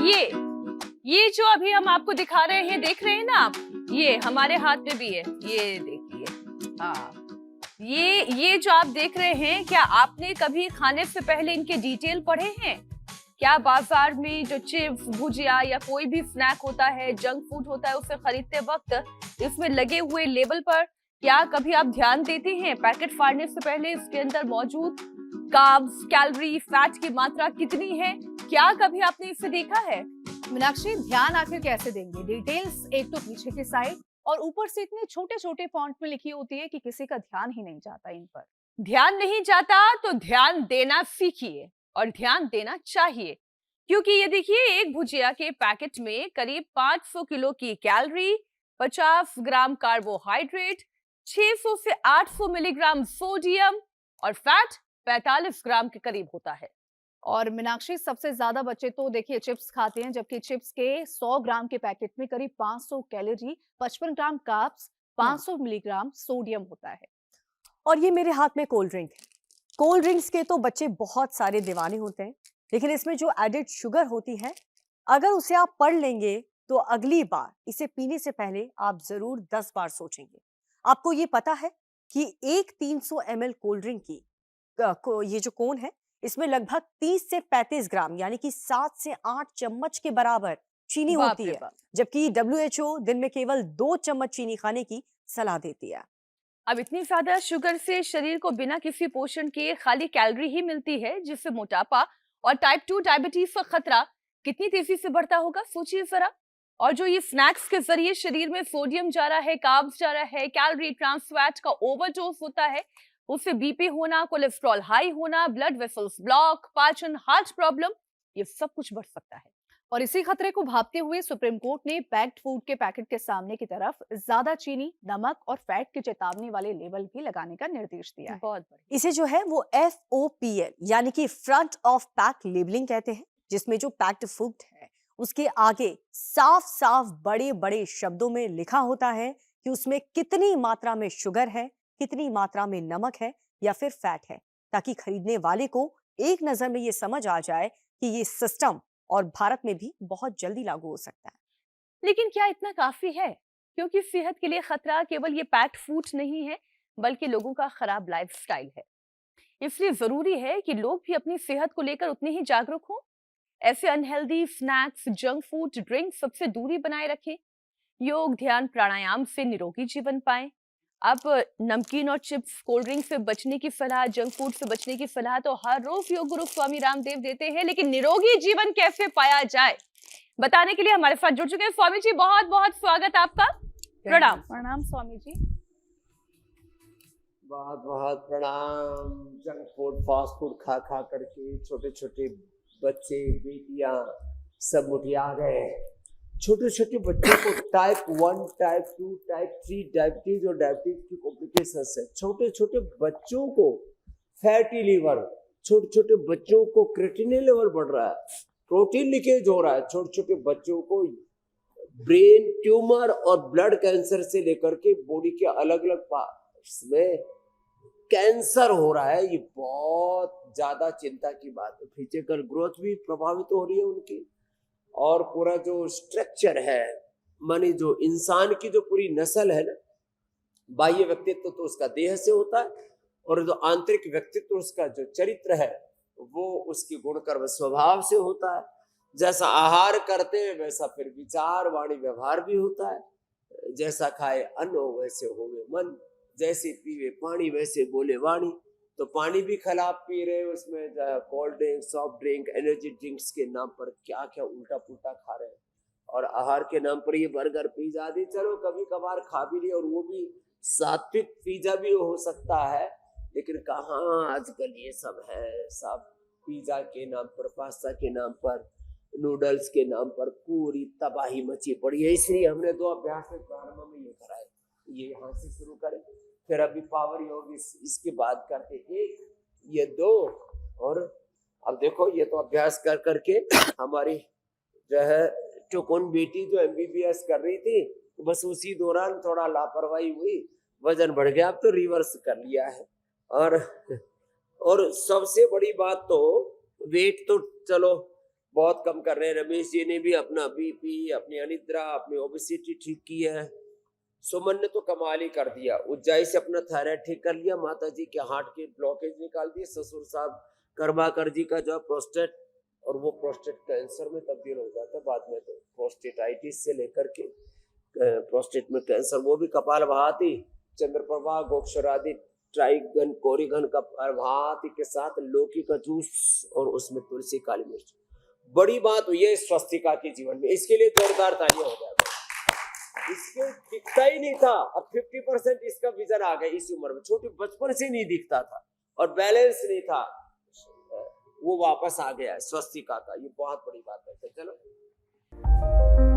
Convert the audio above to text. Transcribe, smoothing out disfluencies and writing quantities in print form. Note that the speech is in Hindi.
ये जो अभी हम आपको दिखा रहे हैं, देख रहे हैं ना आप, ये हमारे हाथ में भी है, ये देखिए। हाँ, ये जो आप देख रहे हैं, क्या आपने कभी खाने से पहले इनके डिटेल पढ़े हैं? क्या बाजार में जो चिप्स, भुजिया या कोई भी स्नैक होता है, जंक फूड होता है, उसे खरीदते वक्त इसमें लगे हुए लेबल पर क्या कभी आप ध्यान देते हैं पैकेट फाड़ने से पहले इसके अंदर मौजूद कार्ब्स, कैलोरी, फैट की मात्रा कितनी है? क्या कभी आपने इसे देखा है? मीनाक्षी, ध्यान आखिर कैसे देंगे? डिटेल्स एक तो पीछे की साइड और ऊपर से इतने छोटे छोटे फॉन्ट में लिखी होती है कि किसी का ध्यान ही नहीं जाता इन पर। ध्यान नहीं जाता तो ध्यान देना सीखिए, और ध्यान देना चाहिए, क्योंकि ये देखिए, एक भुजिया के पैकेट में करीब 500 किलो की कैलोरी, 50 ग्राम कार्बोहाइड्रेट, 600 से 800 मिलीग्राम सोडियम और फैट 45 ग्राम के करीब होता है। और मीनाक्षी, सबसे ज्यादा बच्चे तो देखिए चिप्स खाते हैं, जबकि चिप्स के 100 ग्राम के पैकेट में करीब 500 कैलोरी, 55 ग्राम कार्ब्स, 500 मिलीग्राम सोडियम होता है। और ये मेरे हाथ में कोल्ड ड्रिंक है। कोल्ड ड्रिंक्स के तो बच्चे बहुत सारे दीवाने होते हैं, लेकिन इसमें जो एडेड शुगर होती है, अगर उसे आप पढ़ लेंगे तो अगली बार इसे पीने से पहले आप जरूर 10 बार सोचेंगे। आपको ये पता है कि एक 300 ml कोल्ड ड्रिंक की ये जो कोन है, इसमें लगभग 30 से 35 ग्राम यानी कि 7 से 8 चम्मच के बराबर चीनी होती है, जबकि WHO दिन में केवल 2 चम्मच चीनी खाने की सलाह देती है। अब इतनी ज्यादा शुगर से शरीर को बिना किसी पोषण के खाली कैलोरी ही मिलती है, जिससे मोटापा और टाइप 2 डायबिटीज का खतरा कितनी तेजी से बढ़ता होगा, सोचिए जरा। और जो ये स्नैक्स के जरिए शरीर में सोडियम जा रहा है, कार्ब्स जा रहा है, कैलोरी, ट्रांस फैट का ओवरडोज होता है, उससे बीपी होना, कोलेस्ट्रॉल हाई होना, ब्लड वेसल्स ब्लॉक, पाचन, हार्ट प्रॉब्लम, ये सब कुछ बढ़ सकता है। और इसी खतरे को भांपते हुए सुप्रीम कोर्ट ने पैक्ड फूड के पैकेट के सामने की तरफ ज्यादा चीनी, नमक और फैट की चेतावनी वाले लेबल भी लगाने का निर्देश दिया है। बहुत बढ़िया। इसे जो है वो FOPL यानी कि फ्रंट ऑफ पैक लेबलिंग कहते हैं, जिसमें जो पैक्ड फूड है उसके आगे साफ साफ बड़े बड़े शब्दों में लिखा होता है कि उसमें कितनी मात्रा में शुगर है, कितनी मात्रा में नमक है या फिर फैट है, ताकि खरीदने वाले को एक नजर में ये समझ आ जाए कि ये सिस्टम और भारत में भी बहुत जल्दी लागू हो सकता है। लेकिन क्या इतना काफी है? क्योंकि सेहत के लिए खतरा केवल ये पैक्ड फूड नहीं है, बल्कि लोगों का खराब लाइफस्टाइल है। इसलिए जरूरी है कि लोग भी अपनी सेहत को लेकर उतने ही जागरूक हों। ऐसे unhealthy snacks, junk food, drink सबसे दूरी बनाए रखें। योग, ध्यान, प्राणायाम से निरोगी जीवन पाएं। अब नमकीन और चिप्स, कोल्ड ड्रिंक से बचने की सलाह, जंक फूड से बचने की सलाह तो हर रोज योग गुरु स्वामी रामदेव देते हैं, लेकिन निरोगी जीवन कैसे पाया जाए, बताने के लिए हमारे साथ जुड़ चुके हैं स्वामी जी। बहुत बहुत स्वागत आपका। प्रणाम। प्रणाम स्वामी जी। बहुत बहुत प्रणाम। जंक फूड, फास्ट फूड खा खा करके छोटे छोटे बच्चे, बेटियां सब मुठिया गए। छोटे छोटे बच्चों को टाइप 1, टाइप 2, टाइप 3 डायबिटीज और डायबिटीज की कॉम्प्लिकेशंस है। छोटे छोटे बच्चों को फैटी लीवर, छोटे छोटे बच्चों को क्रिएटिनिन लेवल बढ़ रहा है, प्रोटीन लीकेज हो रहा है। छोटे छोटे बच्चों को ब्रेन ट्यूमर और ब्लड कैंसर से लेकर के बॉडी के अलग अलग पार्ट्स में कैंसर हो रहा है। ये बहुत ज्यादा चिंता की बात है। फिजिकल ग्रोथ भी प्रभावित हो रही है उनकी, और पूरा जो स्ट्रक्चर है, मानी जो इंसान की जो पूरी नस्ल है ना, बाह्य व्यक्तित्व तो उसका देह से होता है, और जो आंतरिक व्यक्तित्व उसका जो चरित्र है वो उसकी गुणकर्म स्वभाव से होता है। जैसा आहार करते हैं वैसा फिर विचार, वाणी, व्यवहार भी होता है। जैसा खाए अन्न वैसे होवे मन, जैसे पीवे पानी वैसे बोले वाणी। तो पानी भी खराब पी रहे, उसमें cold drink, soft drink, energy drinks के नाम पर क्या क्या उल्टा पुल्टा खा रहे हैं, और आहार के नाम पर ये बर्गर, पिज्जा आदि चलो कभी कभार खा भी लिए, और वो भी सात्विक पिज्जा भी हो सकता है, लेकिन कहाँ आजकल ये सब है। सब पिज्जा के नाम पर, पास्ता के नाम पर, नूडल्स के नाम पर पूरी तबाही मची पड़ी है। इसलिए हमने 2 अभ्यास प्रारंभ में ये कराए, ये यहाँ से शुरू करें, फिर अभी पावर योग इसके बाद करते, 1 ये 2, और अब देखो ये तो अभ्यास कर करके हमारी जो है चुकुन बेटी जो MBBS कर रही थी, बस उसी दौरान थोड़ा लापरवाही हुई, वजन बढ़ गया, अब तो रिवर्स कर लिया है। और सबसे बड़ी बात तो वेट तो चलो बहुत कम कर रहे हैं। रमेश जी ने भी अपना बीपी, अपनी अनिद्रा, अपनी ओबेसिटी ठीक की है। सुमन ने तो कमाल ही कर दिया, उज्जाई से अपना थायराइड ठीक कर लिया, माता जी के हार्ट के ब्लॉकेज निकाल दिए, ससुर साहब कर्माकर जी का जो है प्रोस्टेट, और वो प्रोस्टेट कैंसर में तब्दील हो जाता है बाद में। तो प्रोस्टेटाइटिस से लेकर के प्रोस्टेट में कैंसर, वो भी कपाल भाती, चंद्रप्रभा, गोक्षरादि, ट्राइगन, कोरिगन का भाती के साथ लौकी का जूस और उसमें तुलसी, काली मिर्च। बड़ी बात हुई है स्वस्तिका के जीवन में, इसके लिए जोरदार तालियां हो जाएगा। इसके दिखता ही नहीं था, अब 50% इसका विजन आ गया इस उम्र में, छोटी बचपन से नहीं दिखता था और बैलेंस नहीं था, वो वापस आ गया है स्वस्तिका का, ये बहुत बड़ी बात है। तो चलो